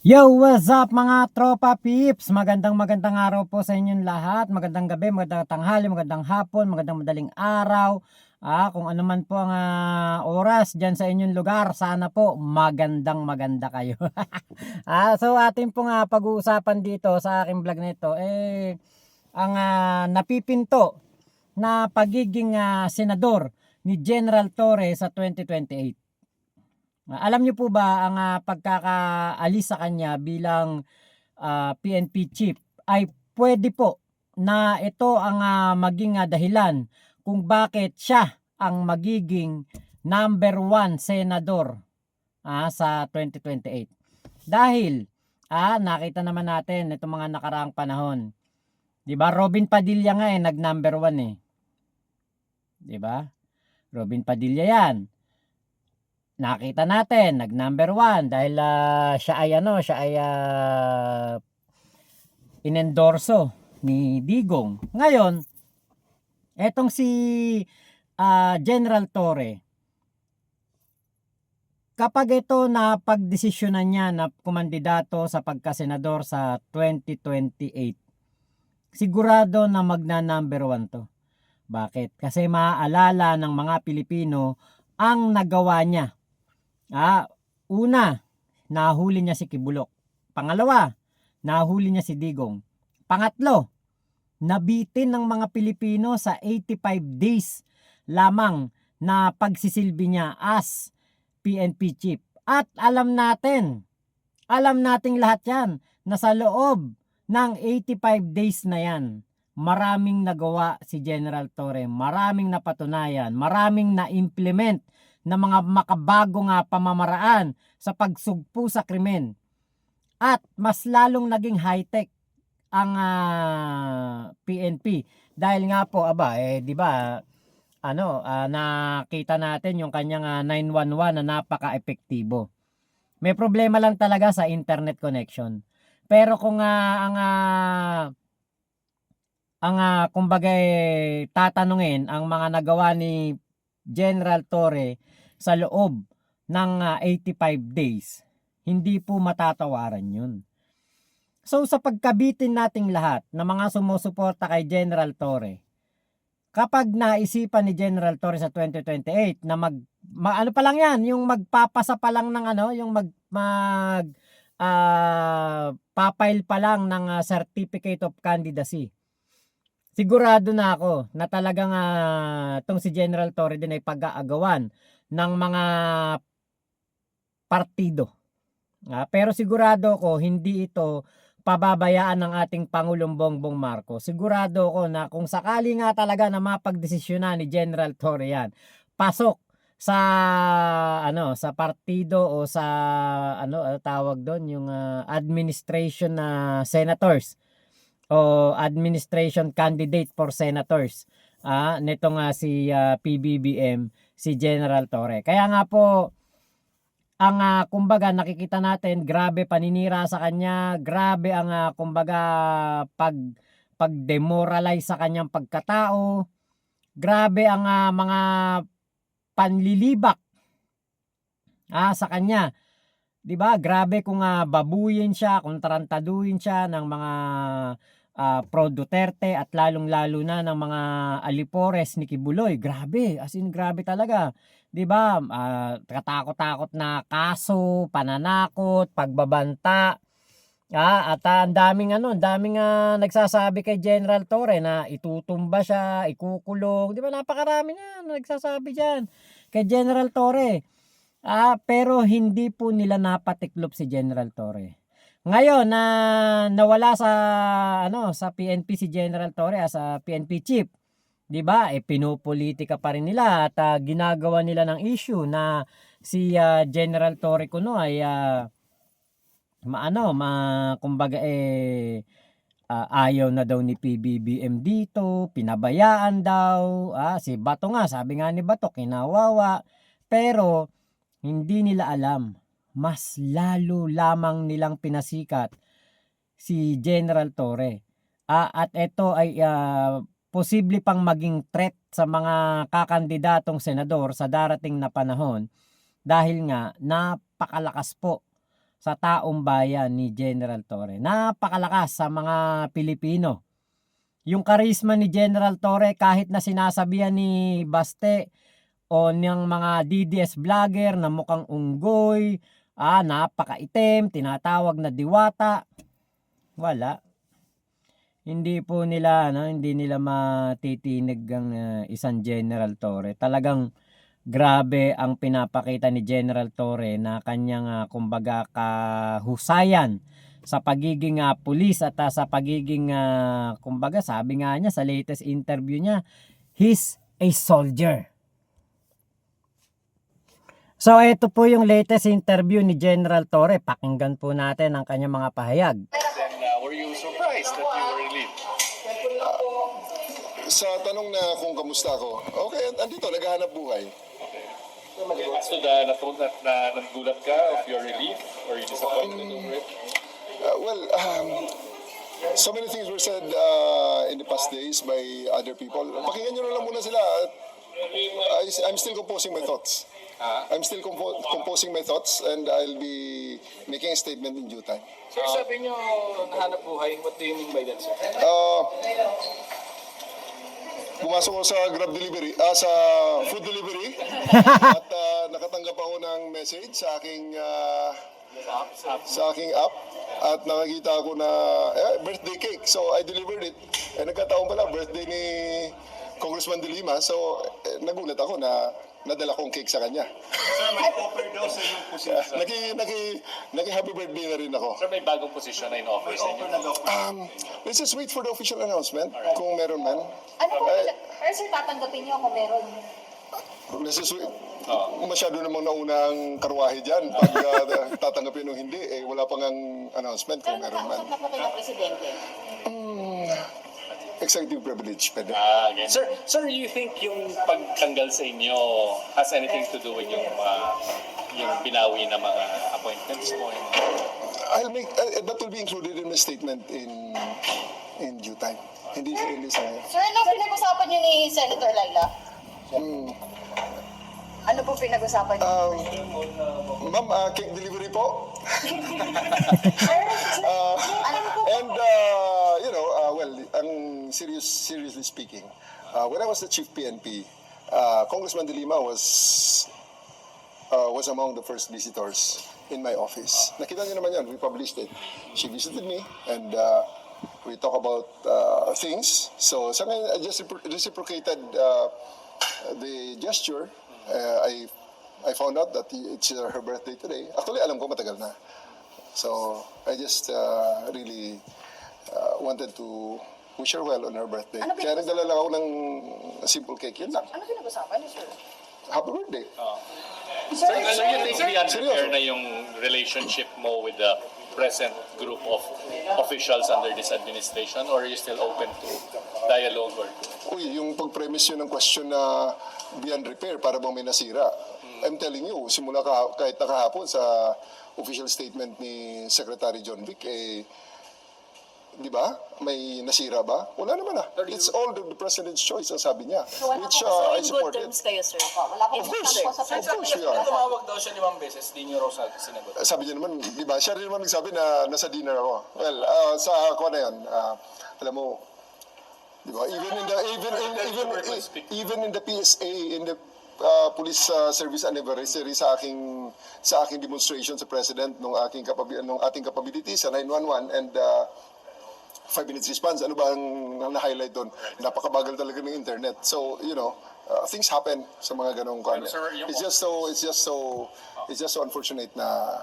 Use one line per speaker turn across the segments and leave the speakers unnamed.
Yo, what's up mga tropa peeps? Magandang araw po sa inyong lahat. Magandang gabi, magandang tanghali, magandang hapon, magandang madaling araw. Kung ano man po ang oras dyan sa inyong lugar, sana po maganda kayo. So ating pong pag-uusapan dito sa aking vlog na ito, ang napipinto na pagiging senador ni General Torre sa 2028. Alam niyo po ba ang pagkakaalis sa kanya bilang PNP chief ay pwede po na ito ang maging dahilan kung bakit siya ang magiging number 1 senador sa 2028. Dahil nakita naman natin itong mga nakaraang panahon. 'Di ba? Robin Padilla nga nag number 1 eh. 'Di ba? Robin Padilla 'yan. Nakita natin, nag number 1 dahil siya ay inendorso ni Digong. Ngayon, etong si General Torre, kapag ito na pagdesisyonan niya na kumandidato sa pagkasenador sa 2028, sigurado na magna number 1 to. Bakit? Kasi maaalala ng mga Pilipino ang nagawa niya. Una, nahuli niya si Kibulok. Pangalawa, nahuli niya si Digong. Pangatlo, nabitin ng mga Pilipino sa 85 days lamang na pagsisilbi niya as PNP chief. At alam nating lahat yan na sa loob ng 85 days na yan, maraming nagawa si General Torre, maraming napatunayan, maraming na-implement na mga makabagong pamamaraan sa pagsugpo sa krimen. At mas lalong naging high-tech ang PNP dahil nga po di ba nakita natin yung kanyang 911 na napaka-epektibo. May problema lang talaga sa internet connection. Pero kung kumbaga tatanungin ang mga nagawa ni General Torre sa loob ng 85 days, hindi po matatawaran yun. So sa pagkabitin nating lahat ng mga sumusuporta kay General Torre, kapag naisipan ni General Torre sa 2028 na ano pa lang yan, yung magpapasa pa lang ng yung papile pa lang ng certificate of candidacy. Sigurado na ako na talagang tong si General Torre din ay pag-aagawan ng mga partido. Pero sigurado ko hindi ito pababayaan ng ating Pangulong Bongbong Marcos. Sigurado ko na kung sakali nga talaga na mapagdesisyonan ni General Torre yan, pasok sa sa partido o sa tawag doon yung administration na senators o administration candidate for senators nito nga si PBBM, si General Torre. Kaya nga po ang kumbaga nakikita natin, grabe paninira sa kanya, grabe ang kumbaga pag-demoralize sa kanyang pagkatao, grabe ang mga panlilibak sa kanya. 'Di ba? Grabe kung babuyin siya, kung tarantaduhin siya ng mga pro Duterte at lalong-lalo na ng mga alipores ni Kibuloy. Grabe, as in grabe talaga. 'Di ba? Katakot-takot na kaso, pananakot, pagbabanta. At ang daming nagsasabi kay General Torre na itutumba siya, ikukulong. 'Di ba? Napakarami na nagsasabi diyan kay General Torre. Pero hindi po nila napatiklop si General Torre. Ngayon na nawala sa PNP si General Torre as PNP chief, 'di ba? Pinopolitika pa rin nila at ginagawa nila ng issue na si General Torre kuno ay kumbaga ayaw na daw ni PBBM dito, pinabayaan daw. Si Bato nga, sabi nga ni Bato, kinawawa. Pero hindi nila alam, mas lalo lamang nilang pinasikat si General Torre. At ito ay posible pang maging threat sa mga kakandidatong senador sa darating na panahon dahil nga napakalakas po sa taong bayan ni General Torre. Napakalakas sa mga Pilipino. Yung karisma ni General Torre, kahit na sinasabihan ni Baste o ng mga DDS vlogger na mukhang unggoy, napakaitim, tinatawag na diwata, wala. Hindi po nila hindi nila matitinig ang isang General Torre. Talagang grabe ang pinapakita ni General Torre na kanyang kumbaga kahusayan sa pagiging pulis at sa pagiging kumbaga sabi nga niya sa latest interview niya, he's a soldier. So ito po yung latest interview ni General Torre. Pakinggan po natin ang kanyang mga pahayag.
Then were you surprised that you were relieved?
Sa tanong na kung kamusta ako, okay, andito, naghahanap buhay.
As to the nagulat ka of your relief or you disappointed over it?
So many things were said in the past days by other people. Pakinggan nyo na lang muna sila. I'm still composing my thoughts. I'm still composing my thoughts and I'll be making a statement in due time.
Sir, sabi nyo nahanap buhay. What do you mean by that, sir?
Pumasok ako sa Grab delivery, sa food delivery at nakatanggap ako ng message sa aking app at nakakita ako na birthday cake. So I delivered it. Nagkataon pala birthday ni Congressman De Lima. So nagulat ako na nadala kong cake sa kanya.
Sir, may offer daw sa inyong posisyon.
Naki-happy birthday na rin ako.
Sir, may bagong posisyon na in-offer sa inyo.
Let's just wait for the official announcement kung meron man.
Ano po, pero sir, tatanggapin niyo kung meron?
Masyado namang naunang karwahe dyan. Pag tatanggapin o hindi, wala pang ang announcement
Pero
kung meron man.
nakausap na po kayo ng presidente.
Executive privilege, pwede.
Okay. Sir, you think yung pagtanggal sa inyo has anything to do with yung binawi na mga appointments mo?
I'll make that will be included in my statement in due time. Hindi sa
Sir, ano pinag-usapan niyo ni Senator Laila? Ano po pinag-usapan niyo?
Ma'am, cake delivery po.
Sir,
Seriously speaking, when I was the chief PNP, Congressman De Lima was among the first visitors in my office. Nakita niyo naman yan, we published it. She visited me and we talk about things. So sa ngayon, I just reciprocated the gesture. I found out that it's her birthday today. Actually, alam ko matagal na. So I just really wanted to wish her well on her birthday.
Ano
Kaya nagdala lang ako ng simple cake, yun lang.
ano pinag-usapan niyo, sir?
Happy birthday.
Sir, you think beyond repair na yung relationship mo with the present group of officials under this administration, or are you still open to dialogue?
Yung pag-premise yun ng question na beyond repair, para bang may nasira. I'm telling you, simula kahit nakahapon sa official statement ni Secretary John Vic, di ba? May nasira ba? Wala naman ah. It's all the President's choice, ang sabi niya. Which I
in good
support it.
terms kayo, sir.
Wala po
Of course, we are.
Tumawag daw siya 5 beses, di niyo raw sinagot.
Sabi niya naman, di ba? Siya rin naman nagsabi na nasa dinner ako. Well, sa ako na yan, alam mo, di ba? Even in the PSA, in the police service anniversary sa aking demonstration sa President nung ating capability sa 911 and 5 minutes response. Ano ba ang na-highlight doon? Napakabagal talaga ng internet. So, things happen sa mga ganong kanya. It's just so unfortunate na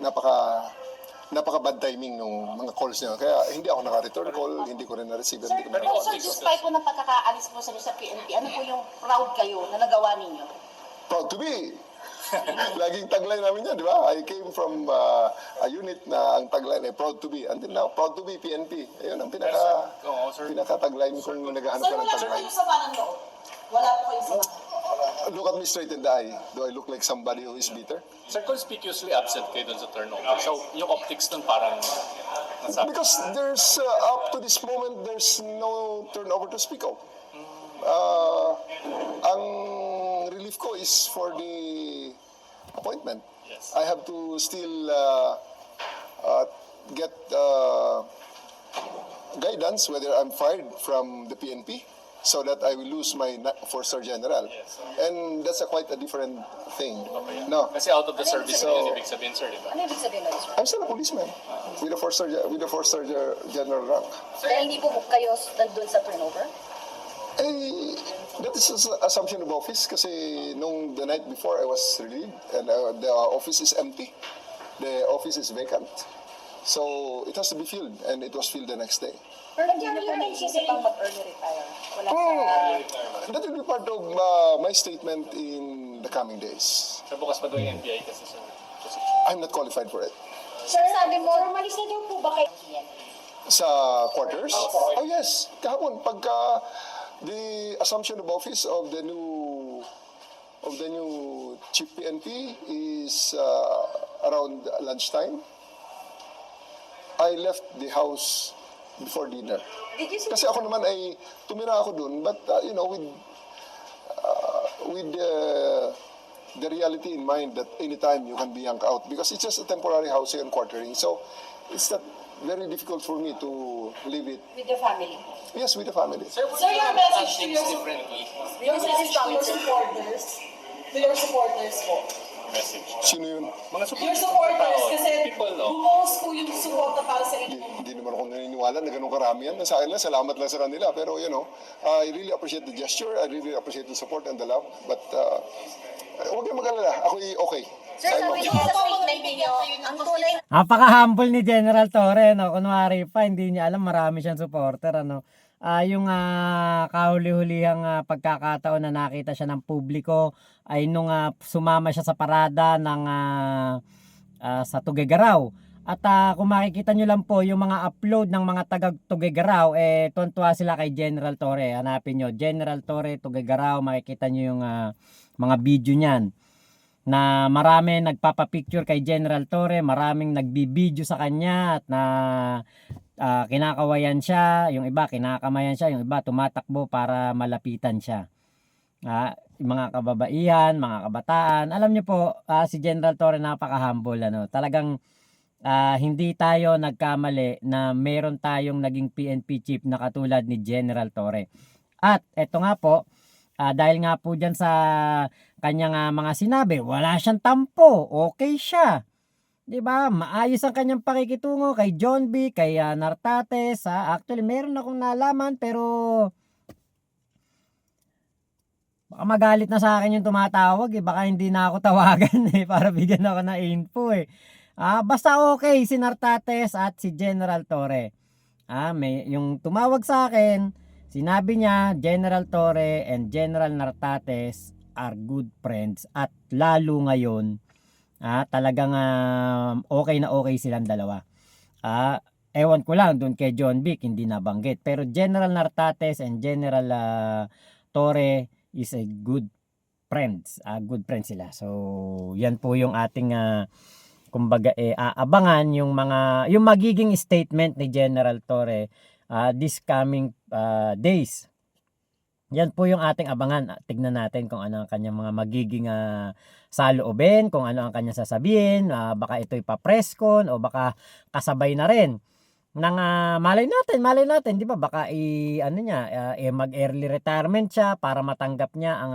napaka bad timing nung mga calls niya. Kaya hindi ako naka-return call, hindi ko rin na-receive.
Sir, pero sir, despite po ng pagkakaalis po sa PNP, ano po yung proud kayo na nagawa ninyo?
Proud to be. Laging tagline namin yan, di ba? I came from a unit na ang tagline ay proud to be. Until now, proud to be PNP. Ayun ang pinaka-tagline kung naghahanap
Sir,
ka ng
wala po
tagline.
kayong sama ng loob. Wala po kayong sama.
Look at me straight in the eye. Do I look like somebody who is bitter?
Sir, conspicuously absent kayo dun sa turnover. So, yung optics dun parang nasabi.
Because there's, up to this moment, there's no turnover to speak of. Ang relief ko is for the appointment.
Yes.
I have to still get guidance whether I'm fired from the PNP so that I will lose my 4-star general. And that's quite a different thing. No,
Kasi out of the service
So-
na yun, ibig sabihin, sir, di ba?
Ano ibig sabihin nun, sir?
I'm still a policeman with a 4-star general rank.
Dahil hindi po kayo nandun sa turnover?
Eh, that is an assumption of office kasi nung the night before I was relieved and the office is empty. The office is vacant. So it has to be filled and it was filled the next day.
Pero hindi niyo po naisisip ang mag-early retire? Wala
That will be part of my statement in the coming days.
Sir, bukas pa daw yung NBI kasi, sir.
I'm not qualified for it.
Sir, sabi mo, umalis na daw po ba kayo?
Sa quarters? Oh yes, kahapon pagka the assumption of office of the new chief PNP is around lunchtime. I left the house before dinner.
Did you see?
Kasi ako naman ay tumira ako dun, but with the reality in mind that anytime you can be yanked out because it's just a temporary housing and quartering. So it's not very difficult for me to leave it.
With your family?
Yes, with the family.
Sir, would
Sir,
you
your
have
message
done
to
things
your-
differently?
Your message to your supporters. To your supporters po.
Message.
Sino yun?
Mga
Your supporters, kasi
people, no?
bumuhos po yung suporta para sa inyo.
Hindi naman ako naniniwala na ganun karami yan. Sa akin lang, salamat lang sa kanila. Pero, I really appreciate the gesture. I really appreciate the support and the love. But, huwag kayong mag-alala. Ako'y okay.
Sir,
I'm
sabi
okay.
niyo sa statement niyo, ang tunay
Napaka-humble ni General Torre, no? Kunwari pa, hindi niya alam, marami siyang supporter, ano? Yung kahuli-hulihang pagkakataon na nakita siya ng publiko ay nung sumama siya sa parada ng sa Tuguegarao. At kung makikita nyo lang po yung mga upload ng mga taga Tuguegarao, tuwan-tuwa sila kay General Torre. Hanapin nyo, General Torre, Tuguegarao, makikita nyo yung mga video niyan na marami nagpapapicture kay General Torre, maraming nagbibideo sa kanya at na kinakawayan siya, yung iba kinakamayan siya, yung iba tumatakbo para malapitan siya. Yung mga kababaihan, mga kabataan, alam niyo po, si General Torre napaka-humble, ano. Talagang hindi tayo nagkamali na meron tayong naging PNP chief na katulad ni General Torre. At eto nga po, dahil nga po dyan sa kanyang mga sinabi, wala siyang tampo, okay siya. 'Di ba? Maayos ang kanyang pakikitungo kay John B, kay Nartates. Actually, meron akong nalaman pero baka magalit na sa akin yung tumatawag baka hindi na ako tawagan para bigyan ako ng info basta okay si Nartates at si General Torre. May yung tumawag sa akin, sinabi niya General Torre and General Nartates are good friends at lalo ngayon talagang okay na okay silang dalawa. Ewan ko lang doon kay John Vic hindi nabanggit, pero General Nartates and General Torre is a good friends. Good friends sila. So yan po yung ating kumbaga aabangan yung magiging statement ni General Torre this coming days. Yan po yung ating abangan. Tignan natin kung ano ang kanyang mga magiging saloobin, kung ano ang kanyang sasabihin, baka ito'y pa-presscon o baka kasabay na rin ng malay natin, di ba? Baka mag-early retirement siya para matanggap niya ang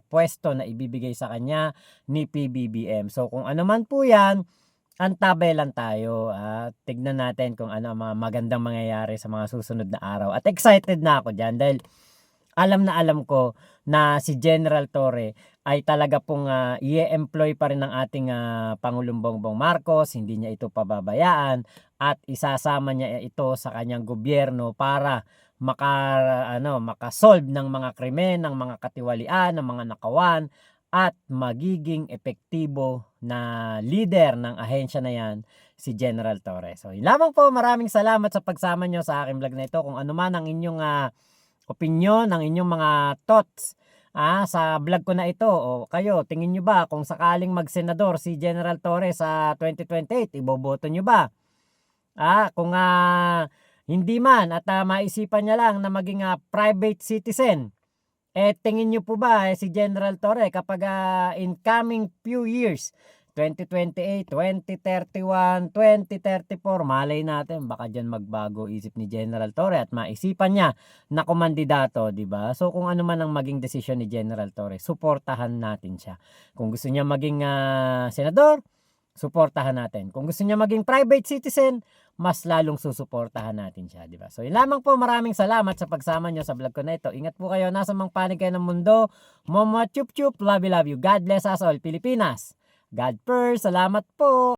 pwesto na ibibigay sa kanya ni PBBM. So kung ano man po yan, antabay lang tayo. Tignan natin kung ano ang mga magandang mangyayari sa mga susunod na araw. At excited na ako dyan dahil alam ko na si General Torre ay talaga pong i-employ pa rin ng ating Pangulong Bongbong Marcos. Hindi niya ito pababayaan at isasama niya ito sa kanyang gobyerno para makasolve ng mga krimen, ng mga katiwalian, ng mga nakawan at magiging epektibo na leader ng ahensya na yan si General Torre. So, yun lamang po, maraming salamat sa pagsama nyo sa aking vlog na ito. Kung ano man ang inyong opinion, ang inyong mga thoughts sa vlog ko na ito, o kayo, tingin nyo ba kung sakaling magsenador si General Torre sa 2028, iboboto nyo ba? Kung hindi man at maisipan niya lang na maging private citizen, tingin nyo po ba si General Torre kapag in coming few years 2028, 2031, 2034, malay natin baka diyan magbago isip ni General Torre at maisipan niya na kumandidato, 'di ba? So kung ano man ang maging desisyon ni General Torre, suportahan natin siya. Kung gusto niya maging senador, suportahan natin. Kung gusto niya maging private citizen, mas lalong susuportahan natin siya, 'di ba? So yun lamang po, maraming salamat sa pagsama niyo sa vlog ko na ito. Ingat po kayo, nasa mang panig kayo ng mundo. Momo chup chup, love you, love you. God bless us all, Pilipinas. God first, salamat po.